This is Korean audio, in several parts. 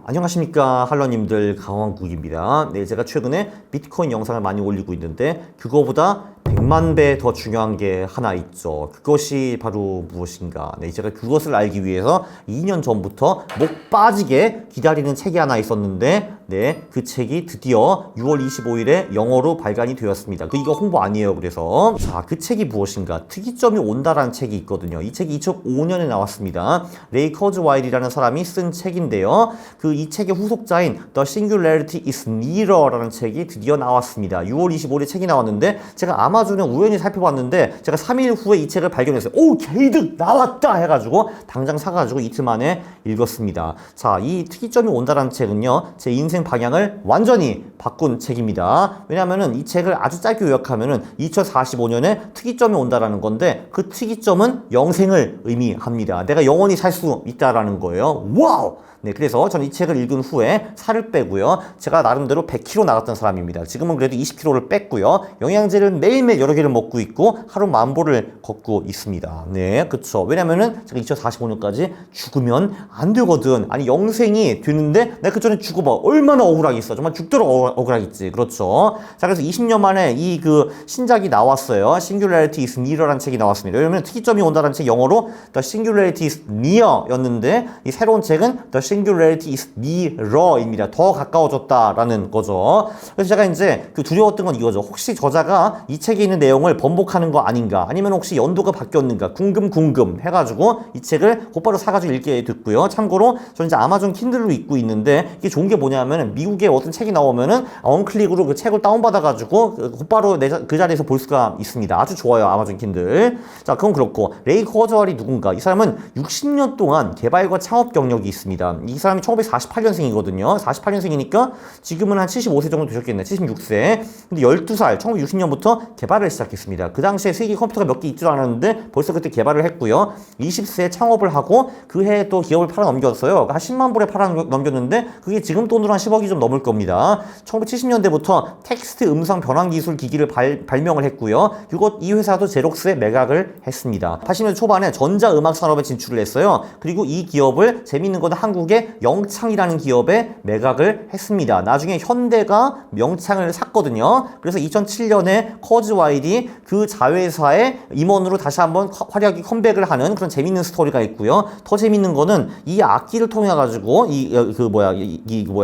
안녕하십니까 할러님들, 강원국입니다. 네, 제가 최근에 비트코인 영상을 많이 올리고 있는데 그거보다 100만 배 더 중요한 게 하나 있죠. 그것이 바로 무엇인가. 네, 제가 그것을 알기 위해서 2년 전부터 목 빠지게 기다리는 책이 하나 있었는데 네, 그 책이 드디어 6월 25일에 영어로 발간이 되었습니다. 이거 홍보 아니에요. 그래서 자, 그 책이 무엇인가. 특이점이 온다라는 책이 있거든요. 이 책이 2005년에 나왔습니다. 레이 커즈와일이라는 사람이 쓴 책인데요. 이 책의 후속자인 The Singularity is Near라는 책이 드디어 나왔습니다. 6월 25일에 책이 나왔는데 제가 아마존에 우연히 살펴봤는데 제가 3일 후에 이 책을 발견했어요. 오, 개이득 나왔다 해가지고 당장 사가지고 이틀 만에 읽었습니다. 자, 이 특이점이 온다라는 책은요, 제 인생 방향을 완전히 바꾼 책입니다. 왜냐면은 이 책을 아주 짧게 요약하면은 2045년에 특이점이 온다라는 건데 그 특이점은 영생을 의미합니다. 내가 영원히 살 수 있다라는 거예요. 와우! 네, 그래서 저는 이 책을 읽은 후에 살을 빼고요. 제가 나름대로 100kg 나갔던 사람입니다. 지금은 그래도 20kg를 뺐고요. 영양제를 매일매일 여러 개를 먹고 있고 하루 10,000보를 걷고 있습니다. 네, 그쵸. 왜냐면은 제가 2045년까지 죽으면 안 되거든. 아니, 영생이 되는데 내가 그 전에 죽어봐. 얼마나 억울하겠어. 정말 죽도록 억울하겠지. 그렇죠. 자, 그래서 20년 만에 이 신작이 나왔어요. Singularity is Near라는 책이 나왔습니다. 왜냐면 특이점이 온다는 책 영어로 The Singularity is Near였는데 이 새로운 책은 The Singularity is Near입니다. 더 가까워졌다라는 거죠. 그래서 제가 이제 두려웠던 건 이거죠. 혹시 저자가 이 책에 있는 내용을 번복하는 거 아닌가? 아니면 혹시 연도가 바뀌었는가? 궁금 해가지고 이 책을 곧바로 사가지고 읽게 됐고요. 참고로 저는 이제 아마존 킨들로 읽고 있는데 이게 좋은 게 뭐냐면은 미국에 어떤 책이 나오면은 원클릭으로 그 책을 다운받아가지고 곧바로 그 자리에서 볼 수가 있습니다. 아주 좋아요. 아마존 킨들. 자, 그건 그렇고 레이 커즈웰이 누군가? 이 사람은 60년 동안 개발과 창업 경력이 있습니다. 이 사람이 1948년생이거든요. 48년생이니까 지금은 한 75세 정도 되셨겠네. 76세. 근데 12살, 1960년부터 개발을 시작했습니다. 그 당시에 세계 컴퓨터가 몇 개 있지도 않았는데 벌써 그때 개발을 했고요. 20세에 창업을 하고 그 해에 또 기업을 팔아넘겼어요. 한 10만 불에 팔아넘겼는데 그게 지금 돈으로 한 10억이 좀 넘을 겁니다. 1970년대부터 텍스트 음성 변환 기술 기기를 발명을 했고요. 이 회사도 제록스에 매각을 했습니다. 80년대 초반에 전자음악 산업에 진출을 했어요. 그리고 이 기업을 재밌는 건 한국의 영창이라는 기업에 매각을 했습니다. 나중에 현대가 명창을 샀거든요. 그래서 2007년에 커즈와일이 그 자회사의 임원으로 다시 한번 화려하게 컴백을 하는 그런 재밌는 스토리가 있고요. 더 재밌는 거는 이 악기를 통해 가지고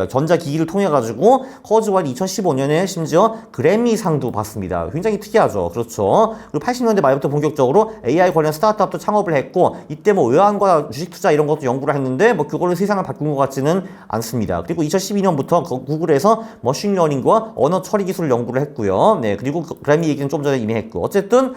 전자기기를 통해 가지고 커즈와일이 2015년에 심지어 그래미상도 받습니다. 굉장히 특이하죠. 그렇죠. 그리고 80년대 말부터 본격적으로 AI 관련 스타트업도 창업을 했고 이때 외환과 주식 투자 이런 것도 연구를 했는데 그걸로 세상을 바꾼 것 같지는 않습니다. 그리고 2012년부터 구글에서 머신러닝과 언어 처리 기술 연구를 했고요. 네, 그리고 그래미 얘기는 좀 전에 이미 했고 어쨌든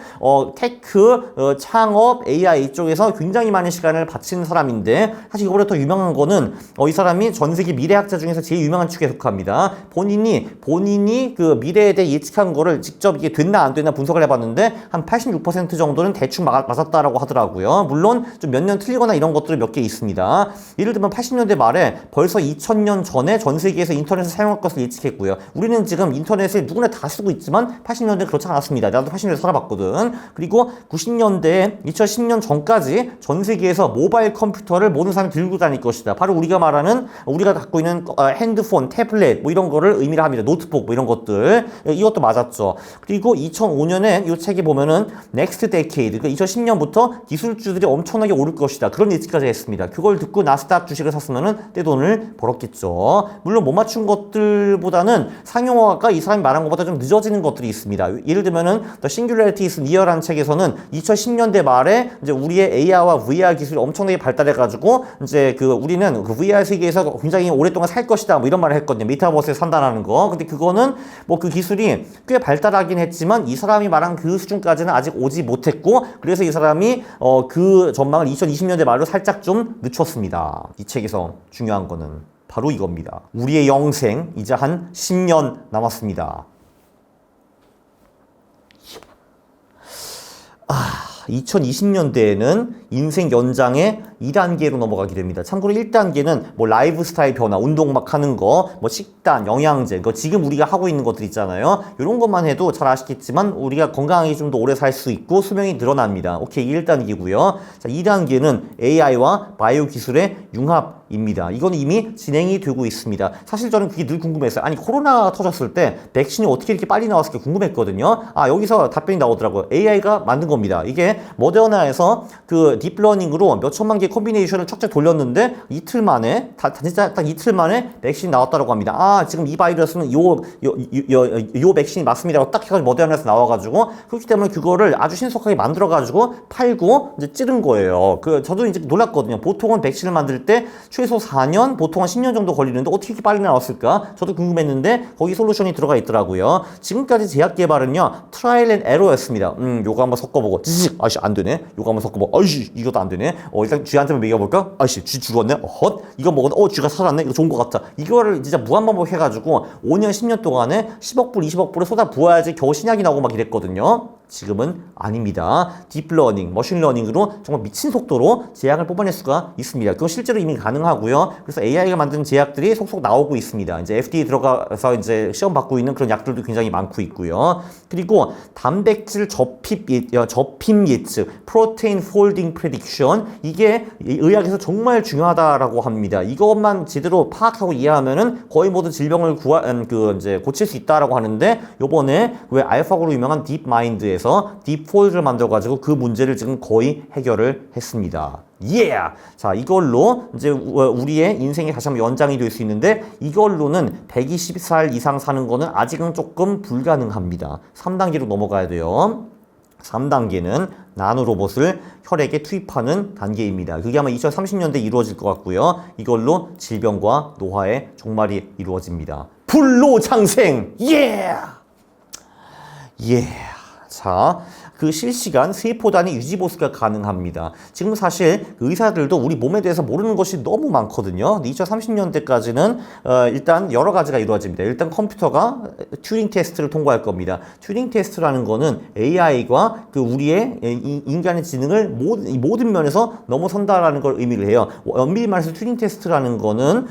테크, 창업, AI 쪽에서 굉장히 많은 시간을 바친 사람인데 사실 이거보다 더 유명한 거는 이 사람이 전 세계 미래학자 중에서 제일 유명한 축에 속합니다. 본인이 그 미래에 대해 예측한 거를 직접 이게 됐나 안 됐나 분석을 해봤는데 한 86% 정도는 대충 맞았다라고 하더라고요. 물론 좀 몇 년 틀리거나 이런 것들이 몇 개 있습니다. 예를 들면 80년대 말에 벌써 2000년 전에 전 세계에서 인터넷을 사용할 것을 예측했고요. 우리는 지금 인터넷을 누구나 다 쓰고 있지만 80년대 그렇지 않았습니다. 나도 80년대 살아봤거든. 그리고 90년대에 2010년 전까지 전 세계에서 모바일 컴퓨터를 모든 사람이 들고 다닐 것이다. 바로 우리가 갖고 있는 핸드폰, 태블릿 이런 거를 의미를 합니다. 노트북 이런 것들. 이것도 맞았죠. 그리고 2005년에 이 책에 보면은 Next Decade, 2010년부터 기술주들이 엄청나게 오를 것이다. 그런 예측까지 했습니다. 그걸 듣고 나스닥 주식을 샀으면은 떼돈을 벌었겠죠. 물론 못 맞춘 것들보다는 상용화가 이 사람이 말한 것보다 좀 늦어지는 것들이 있습니다. 예를 들면은 The Singularity is Near라는 책에서는 2010년대 말에 이제 우리의 AR와 VR 기술이 엄청나게 발달해가지고 이제 우리는 VR 세계에서 굉장히 오랫동안 살 것이다. 이런 말을 했거든요. 메타버스에 산다라는 거. 근데 그거는 그 기술이 꽤 발달하긴 했지만 이 사람이 말한 그 수준까지는 아직 오지 못했고 그래서 이 사람이 그 전망을 2020년대 말로 살짝 좀 늦췄습니다. 이 책에서 중요한 거는 바로 이겁니다. 우리의 영생 이제 한 10년 남았습니다. 2020년대에는 인생 연장의 2단계로 넘어가게 됩니다. 참고로 1단계는 라이프 스타일 변화, 운동 막 하는 거, 식단, 영양제, 지금 우리가 하고 있는 것들 있잖아요. 이런 것만 해도 잘 아시겠지만 우리가 건강하게 좀 더 오래 살 수 있고 수명이 늘어납니다. 오케이, 1단계고요. 자, 2단계는 AI와 바이오 기술의 융합 코로나입니다. 이건 이미 진행이 되고 있습니다. 사실 저는 그게 늘 궁금했어요. 아니 코로나 터졌을 때 백신이 어떻게 이렇게 빨리 나왔을까 궁금했거든요. 아 여기서 답변이 나오더라고요. AI가 만든 겁니다. 이게 모더나에서 그 딥러닝으로 몇 천만 개 콤비네이션을 척척 돌렸는데 이틀 만에 진짜 딱 이틀 만에 백신이 나왔다고 합니다. 아 지금 이 바이러스는 요 백신이 맞습니다라고 딱 해가지고 모더나에서 나와가지고 그렇기 때문에 그거를 아주 신속하게 만들어가지고 팔고 이제 찌른 거예요. 저도 이제 놀랐거든요. 보통은 백신을 만들 때 최소 4년, 보통은 10년 정도 걸리는데 어떻게 이렇게 빨리 나왔을까? 저도 궁금했는데 거기 솔루션이 들어가 있더라고요. 지금까지 제약 개발은요 트라이얼 앤 에러였습니다. 요거 한번 섞어보고 아이씨 안 되네. 요거 한번 섞어보고 아이씨 이것도 안 되네. 일단 쥐한테 한번 먹여볼까? 아이씨 쥐 죽었네. 헛 이거 먹었는데 쥐가 살았네. 이거 좋은 것 같아. 이거를 진짜 무한반복 해가지고 5년 10년 동안에 10억 불 20억 불을 쏟아 부어야지 겨우 신약이 나오고 막 이랬거든요. 지금은 아닙니다. 딥러닝, 머신러닝으로 정말 미친 속도로 제약을 뽑아낼 수가 있습니다. 그건 실제로 이미 가능하고요. 그래서 AI가 만든 제약들이 속속 나오고 있습니다. 이제 FDA 들어가서 이제 시험 받고 있는 그런 약들도 굉장히 많고 있고요. 그리고 단백질 접힘 예측, 프로테인 폴딩 프레딕션 이게 의학에서 정말 중요하다라고 합니다. 이것만 제대로 파악하고 이해하면은 거의 모든 질병을 이제 고칠 수 있다라고 하는데 요번에 왜 알파고로 유명한 딥마인드에 딥폴드를 만들어가지고 그 문제를 지금 거의 해결을 했습니다. 자, 이걸로 이제 우리의 인생이 다시 한번 연장이 될 수 있는데 이걸로는 120살 이상 사는 거는 아직은 조금 불가능합니다. 3단계로 넘어가야 돼요. 3단계는 나노로봇을 혈액에 투입하는 단계입니다. 그게 아마 2030년대에 이루어질 것 같고요. 이걸로 질병과 노화의 종말이 이루어집니다. 불로장생! 자, 그 실시간 세포 단위 유지 보수가 가능합니다. 지금 사실 의사들도 우리 몸에 대해서 모르는 것이 너무 많거든요. 2030년대까지는 일단 여러 가지가 이루어집니다. 일단 컴퓨터가 튜링 테스트를 통과할 겁니다. 튜링 테스트라는 거는 AI가 그 우리의 인간의 지능을 모든 면에서 넘어선다라는 걸 의미를 해요. 엄밀히 말해서 튜링 테스트라는 거는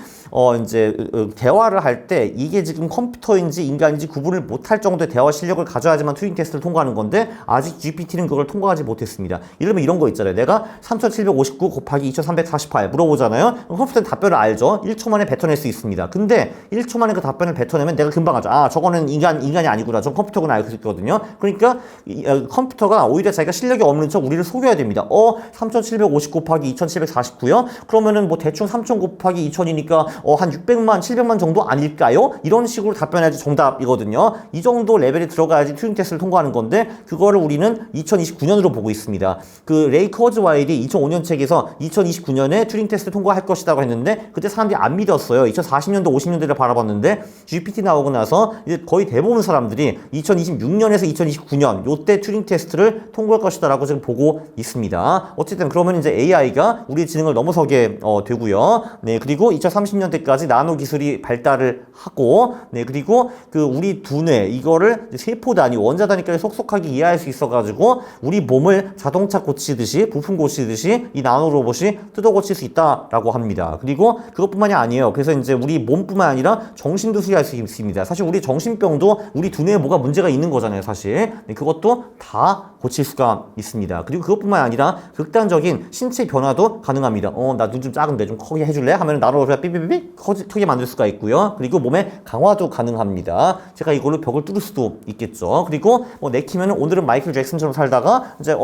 이제 대화를 할 때 이게 지금 컴퓨터인지 인간인지 구분을 못할 정도의 대화 실력을 가져야지만 튜링 테스트를 통과하는 건데 아직 GPT는 그걸 통과하지 못했습니다. 예를 들면 이런 거 있잖아요. 내가 3759 곱하기 2348 물어보잖아요. 컴퓨터는 답변을 알죠. 1초 만에 뱉어낼 수 있습니다. 근데 1초 만에 그 답변을 뱉어내면 내가 금방 알죠. 아 저거는 인간이 아니구나. 저 컴퓨터구나 알고 있거든요. 그러니까 컴퓨터가 오히려 자기가 실력이 없는 척 우리를 속여야 됩니다. 3750 곱하기 2749요? 그러면은 뭐 대충 3000 곱하기 2000이니까 한 600만 700만 정도 아닐까요? 이런 식으로 답변해야지 정답이거든요. 이 정도 레벨이 들어가야지 튜링 테스트를 통과하는 건데 그거를 우리는 2029년으로 보고 있습니다. 그 레이 커즈와일이 2005년 책에서 2029년에 튜링 테스트 통과할 것이라고 했는데 그때 사람들이 안 믿었어요. 2040년도 50년대를 바라봤는데 GPT 나오고 나서 이제 거의 대부분 사람들이 2026년에서 2029년 요때 튜링 테스트를 통과할 것이다라고 지금 보고 있습니다. 어쨌든 그러면 이제 AI가 우리의 지능을 넘어서게 되고요. 네, 그리고 2030년대까지 나노 기술이 발달을 하고 네, 그리고 그 우리 두뇌 이거를 세포 단위, 원자 단위까지 속속하게 이해할 수 있어가지고 우리 몸을 자동차 고치듯이 부품 고치듯이 이 나노 로봇이 뜯어 고칠 수 있다라고 합니다. 그리고 그것뿐만이 아니에요. 그래서 이제 우리 몸뿐만 아니라 정신도 수리할 수 있습니다. 사실 우리 정신병도 우리 두뇌에 뭐가 문제가 있는 거잖아요, 사실. 네, 그것도 다 고칠 수가 있습니다. 그리고 그것뿐만 아니라 극단적인 신체 변화도 가능합니다. 나 눈 좀 작은데 좀 크게 해줄래? 하면 나노 로봇이 삐삐삐 크게 만들 수가 있고요. 그리고 몸의 강화도 가능합니다. 제가 이걸로 벽을 뚫을 수도 있겠죠. 그리고 내키면은 오늘은 마이클 잭슨처럼 살다가 이제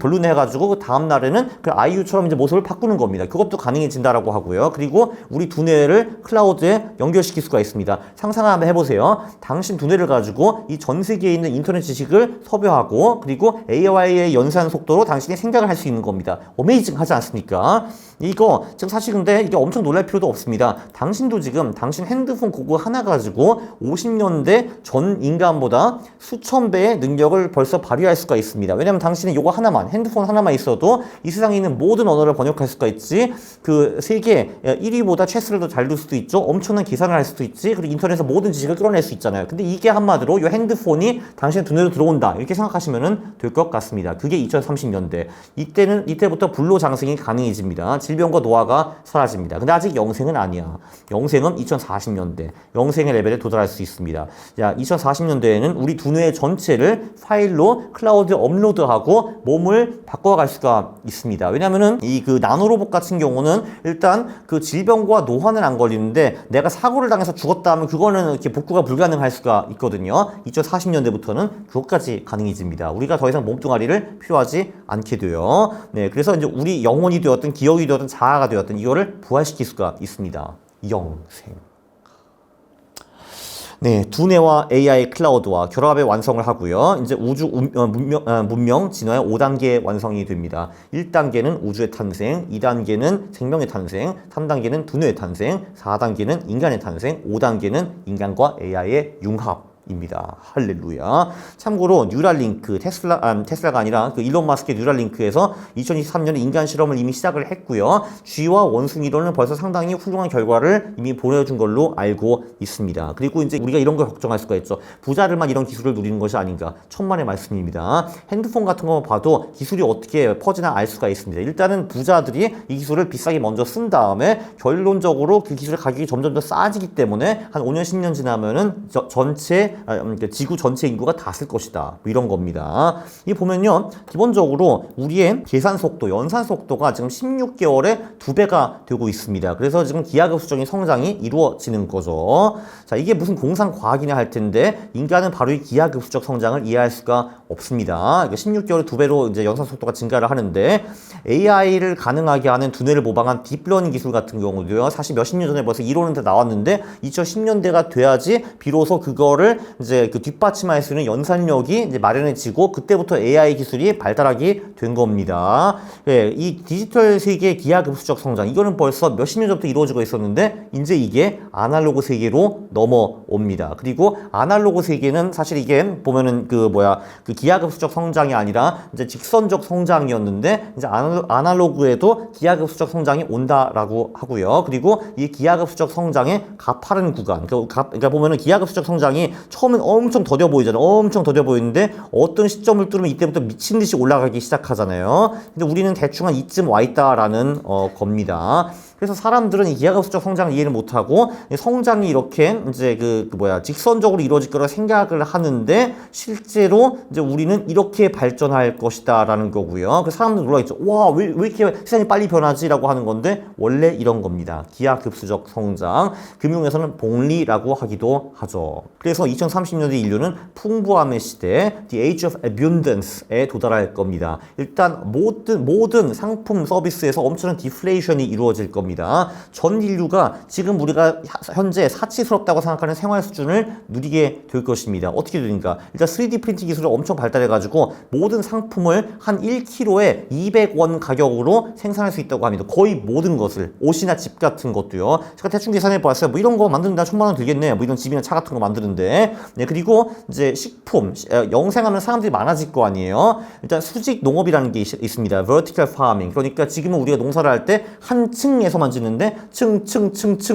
별로네 해가지고 그 다음 날에는 그 아이유처럼 이제 모습을 바꾸는 겁니다. 그것도 가능해진다라고 하고요. 그리고 우리 두뇌를 클라우드에 연결시킬 수가 있습니다. 상상 한번 해보세요. 당신 두뇌를 가지고 이 전 세계에 있는 인터넷 지식을 섭외하고 그리고 AI의 연산 속도로 당신이 생각을 할 수 있는 겁니다. 어메이징하지 않습니까? 이거 지금 사실 근데 이게 엄청 놀랄 필요도 없습니다. 당신도 지금 당신 핸드폰 그거 하나 가지고 50년대 전 인간보다 수천 배의 능력을 벌써 발휘할 수가 있습니다. 왜냐면 당신이 요거 하나만 핸드폰 하나만 있어도 이 세상에 있는 모든 언어를 번역할 수가 있지. 그 세계 1위보다 체스를 더 잘 둘 수도 있죠. 엄청난 계산을 할 수도 있지. 그리고 인터넷에서 모든 지식을 끌어낼 수 있잖아요. 근데 이게 한마디로 요 핸드폰이 당신의 두뇌로 들어온다. 이렇게 생각하시면 될 것 같습니다. 그게 2030년대. 이때부터 불로장생이 가능해집니다. 질병과 노화가 사라집니다. 근데 아직 영생은 아니야. 영생은 2040년대. 영생의 레벨에 도달할 수 있습니다. 자, 2040년대에는 우리 두뇌 전체를 데이터를 파일로 클라우드에 업로드하고 몸을 바꿔갈 수가 있습니다. 왜냐면은 이 그 나노로봇 같은 경우는 일단 그 질병과 노화는 안 걸리는데 내가 사고를 당해서 죽었다 하면 그거는 이렇게 복구가 불가능할 수가 있거든요. 2040년대부터는 그것까지 가능해집니다. 우리가 더 이상 몸뚱아리를 필요하지 않게 돼요. 네, 그래서 이제 우리 영혼이 되었든 기억이 되었든 자아가 되었든 이거를 부활시킬 수가 있습니다. 영생. 네, 두뇌와 AI 클라우드와 결합의 완성을 하고요. 이제 우주 문명 진화의 5단계 완성이 됩니다. 1단계는 우주의 탄생, 2단계는 생명의 탄생, 3단계는 두뇌의 탄생, 4단계는 인간의 탄생, 5단계는 인간과 AI의 융합. 입니다. 할렐루야. 참고로 뉴랄링크 테슬라가 아니라 그 일론 마스크의 뉴랄링크에서 2023년에 인간 실험을 이미 시작을 했고요. 쥐와 원숭이로는 벌써 상당히 훌륭한 결과를 이미 보내준 걸로 알고 있습니다. 그리고 이제 우리가 이런 걸 걱정할 수가 있죠. 부자들만 이런 기술을 누리는 것이 아닌가. 천만의 말씀입니다. 핸드폰 같은 거 봐도 기술이 어떻게 퍼지나 알 수가 있습니다. 일단은 부자들이 이 기술을 비싸게 먼저 쓴 다음에 결론적으로 그 기술의 가격이 점점 더 싸지기 때문에 한 5년 10년 지나면은 지구 전체 인구가 다 쓸 것이다. 뭐 이런 겁니다. 이 보면요. 기본적으로 우리의 계산 속도, 연산 속도가 지금 16개월에 2배가 되고 있습니다. 그래서 지금 기하급수적인 성장이 이루어지는 거죠. 자, 이게 무슨 공상과학이냐 할 텐데 인간은 바로 이 기하급수적 성장을 이해할 수가 없습니다. 16개월에 2배로 이제 연산 속도가 증가를 하는데 AI를 가능하게 하는 두뇌를 모방한 딥러닝 기술 같은 경우도요. 사실 몇십 년 전에 벌써 이론은 다 나왔는데 2010년대가 돼야지 비로소 그거를 이제 그 뒷받침할 수 있는 연산력이 이제 마련해지고 그때부터 AI 기술이 발달하게 된 겁니다. 예, 이 디지털 세계의 기하급수적 성장 이거는 벌써 몇십 년 전부터 이루어지고 있었는데 이제 이게 아날로그 세계로 넘어옵니다. 그리고 아날로그 세계는 사실 이게 보면은 그 기하급수적 성장이 아니라 이제 직선적 성장이었는데 이제 아날로그에도 기하급수적 성장이 온다라고 하고요. 그리고 이 기하급수적 성장의 가파른 구간 그러니까 보면은 기하급수적 성장이 처음엔 엄청 더뎌 보이잖아요. 엄청 더뎌 보이는데 어떤 시점을 뚫으면 이때부터 미친 듯이 올라가기 시작하잖아요. 근데 우리는 대충 한 이쯤 와 있다라는 겁니다. 그래서 사람들은 이 기하급수적 성장을 이해를 못하고 성장이 이렇게 이제 직선적으로 이루어질 거라 생각을 하는데 실제로 이제 우리는 이렇게 발전할 것이다라는 거고요. 그래서 사람들 놀라겠죠. 와, 왜 이렇게 세상이 빨리 변하지라고 하는 건데 원래 이런 겁니다. 기하급수적 성장. 금융에서는 복리라고 하기도 하죠. 그래서 2030년대 인류는 풍부함의 시대, the age of abundance에 도달할 겁니다. 일단 모든 상품 서비스에서 엄청난 디플레이션이 이루어질 겁니다. 전 인류가 지금 우리가 현재 사치스럽다고 생각하는 생활 수준을 누리게 될 것입니다. 어떻게 되니까? 일단 3D 프린팅 기술이 엄청 발달해가지고 모든 상품을 한 1kg에 200원 가격으로 생산할 수 있다고 합니다. 거의 모든 것을. 옷이나 집 같은 것도요. 제가 대충 계산해 봤어요. 뭐 이런 거 만드는데 1000만 원 들겠네. 뭐 이런 집이나 차 같은 거 만드는데. 네, 그리고 이제 식품, 영생하는 사람들이 많아질 거 아니에요. 일단 수직 농업이라는 게 있습니다. vertical farming. 그러니까 지금은 우리가 농사를 할 때 한 층에서만 짓는데 층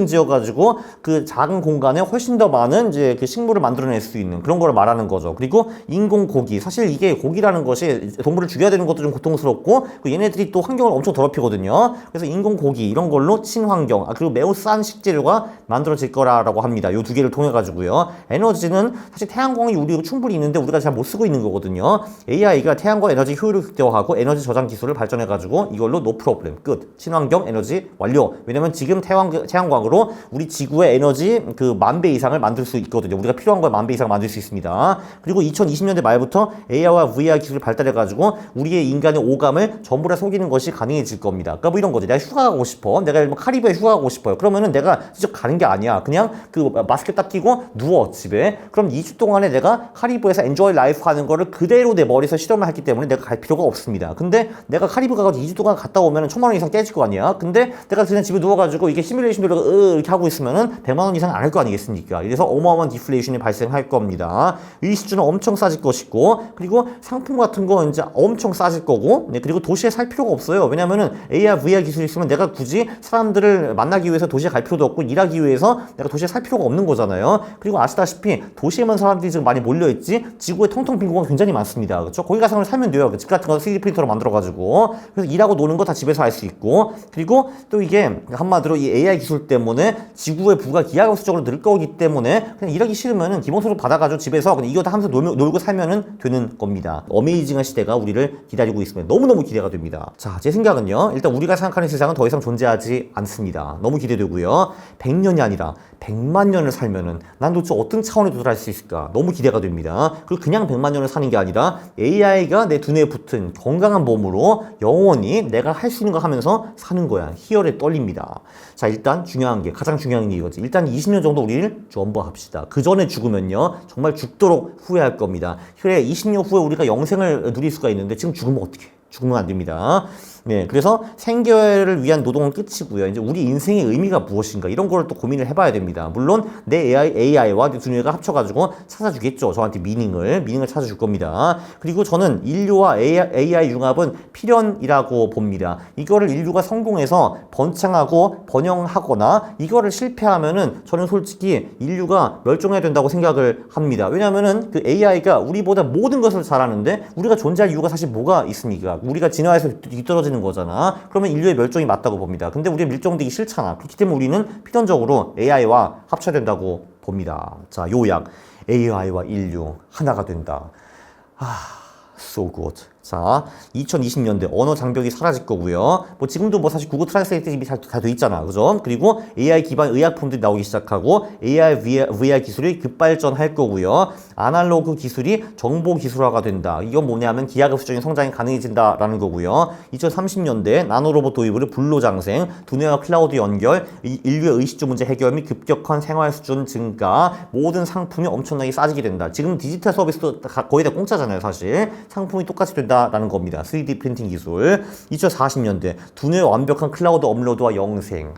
지어가지고 그 작은 공간에 훨씬 더 많은 이제 그 식물을 만들어낼 수 있는 그런 걸 말하는 거죠. 그리고 인공 고기. 사실 이게 고기라는 것이 동물을 죽여야 되는 것도 좀 고통스럽고 얘네들이 또 환경을 엄청 더럽히거든요. 그래서 인공 고기 이런 걸로 친환경 그리고 매우 싼 식재료가 만들어질 거라고 합니다. 요 두 개를 통해 가지고요. 에너지는 사실 태양광이 우리가 충분히 있는데 우리가 잘 못 쓰고 있는 거거든요. AI가 태양광 에너지 효율을 극대화하고 에너지 저장 기술을 발전해 가지고 이걸로 노 프로블em 끝. 친환경 에너지 완료. 왜냐면 지금 태양광으로 우리 지구의 에너지 그 10,000배 이상을 만들 수 있거든요. 우리가 필요한 걸 10,000배 이상 만들 수 있습니다. 그리고 2020년대 말부터 AI와 VR 기술이 발달해가지고 우리의 인간의 오감을 전부 다 속이는 것이 가능해질 겁니다. 그러니까 뭐 이런 거지. 내가 휴가 가고 싶어. 내가 뭐 카리브해 휴가 가고 싶어요. 그러면은 내가 직접 가는 게 아니야. 그냥 그 마스크 딱 끼고 누워 집에. 그럼 2주 동안에 내가 카리브에서 엔조이 라이프 하는 거를 그대로 내 머리에서 실험을 했기 때문에 내가 갈 필요가 없습니다. 근데 내가 카리브 가가지고 2주 동안 갔다 오면은 1,000만 원 이상 깨질 거 아니야. 근데 내가 그냥 집에 누워가지고 이게 시뮬레이션으로 이렇게 하고 있으면은 100만 원 이상 안 할 거 아니겠습니까? 이래서 어마어마한 디플레이션이 발생할 겁니다. 의식주는 엄청 싸질 것이고, 그리고 상품 같은 거 이제 엄청 싸질 거고, 네, 그리고 도시에 살 필요가 없어요. 왜냐면은 AR, VR 기술이 있으면 내가 굳이 사람들을 만나기 위해서 도시에 갈 필요도 없고, 일하기 위해서 내가 도시에 살 필요가 없는 거잖아요. 그리고 아시다시피 도시에만 사람들이 지금 많이 몰려있지, 지구에 텅텅 빈 공간 굉장히 많습니다. 그렇죠? 거기 가서 살면 돼요. 집 같은 거 3D 프린터로 만들어가지고. 그래서 일하고 노는 거 다 집에서 할 수 있고, 그리고 또 이게 이게 한마디로 이 AI 기술 때문에 지구의 부가 기하급수적으로 늘 거기 때문에 그냥 일하기 싫으면은 기본소득 받아가지고 집에서 그냥 이거 다 하면서 놀고 살면은 되는 겁니다. 어메이징한 시대가 우리를 기다리고 있으면 너무너무 기대가 됩니다. 자, 제 생각은요. 일단 우리가 생각하는 세상은 더 이상 존재하지 않습니다. 너무 기대되고요. 100년이 아니라 100만 년을 살면은 난 도대체 어떤 차원에 도달할 수 있을까? 너무 기대가 됩니다. 그리고 그냥 100만 년을 사는 게 아니라 AI가 내 두뇌에 붙은 건강한 몸으로 영원히 내가 할 수 있는 거 하면서 사는 거야. 희열에 떨립니다. 자, 일단 중요한 게 가장 중요한 게 이거지. 일단 20년 정도 우리를 존버합시다. 그 전에 죽으면요. 정말 죽도록 후회할 겁니다. 그래, 20년 후에 우리가 영생을 누릴 수가 있는데 지금 죽으면 어떻게? 죽으면 안 됩니다. 네, 그래서 생계를 위한 노동은 끝이고요. 이제 우리 인생의 의미가 무엇인가 이런 걸 또 고민을 해봐야 됩니다. 물론 내 AI와 내 두뇌가 합쳐가지고 찾아주겠죠. 저한테 미닝을 찾아줄 겁니다. 그리고 저는 인류와 AI 융합은 필연이라고 봅니다. 이거를 인류가 성공해서 번창하고 번영하거나 이거를 실패하면은 저는 솔직히 인류가 멸종해야 된다고 생각을 합니다. 왜냐하면은 그 AI가 우리보다 모든 것을 잘하는데 우리가 존재할 이유가 사실 뭐가 있습니까? 우리가 진화해서 뒤떨어지는 거잖아. 그러면 인류의 멸종이 맞다고 봅니다. 근데 우리가 멸종되기 싫잖아. 그렇기 때문에 우리는 필연적으로 AI와 합쳐야 된다고 봅니다. 자, 요약. AI와 인류 하나가 된다. So good. 자, 2020년대 언어 장벽이 사라질 거고요. 뭐 지금도 뭐 사실 구글 트랜스레이트 이미 다 돼 있잖아. 그죠? 그리고 AI 기반 의약품들이 나오기 시작하고 AI, VR 기술이 급발전할 거고요. 아날로그 기술이 정보 기술화가 된다. 이건 뭐냐면 기하급수적인 성장이 가능해진다라는 거고요. 2030년대 나노로봇 도입으로 불로장생, 두뇌와 클라우드 연결, 인류의 의식주 문제 해결 및 급격한 생활 수준 증가, 모든 상품이 엄청나게 싸지게 된다. 지금 디지털 서비스도 거의 다 공짜잖아요, 사실. 상품이 똑같이 된다. 라는 겁니다. 3D 프린팅 기술. 2040년대 두뇌의 완벽한 클라우드 업로드와 영생.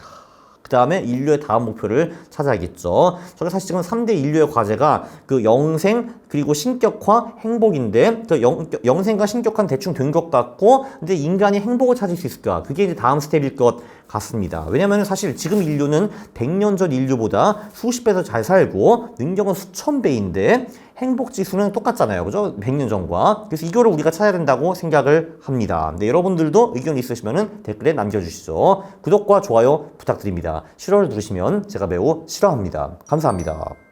그 다음에 인류의 다음 목표를 찾아야겠죠. 저게 사실 지금 3대 인류의 과제가 그 영생 그리고 신격화 행복인데 그 영생과 신격화는 대충 된 것 같고 근데 인간이 행복을 찾을 수 있을까? 그게 이제 다음 스텝일 것 같습니다. 왜냐면 사실 지금 인류는 100년 전 인류보다 수십 배 더 잘 살고 능력은 수천 배인데 행복 지수는 똑같잖아요. 그죠? 100년 전과. 그래서 이거를 우리가 찾아야 된다고 생각을 합니다. 근데 여러분들도 의견 있으시면 댓글에 남겨주시죠. 구독과 좋아요 부탁드립니다. 싫어를 누르시면 제가 매우 싫어합니다. 감사합니다.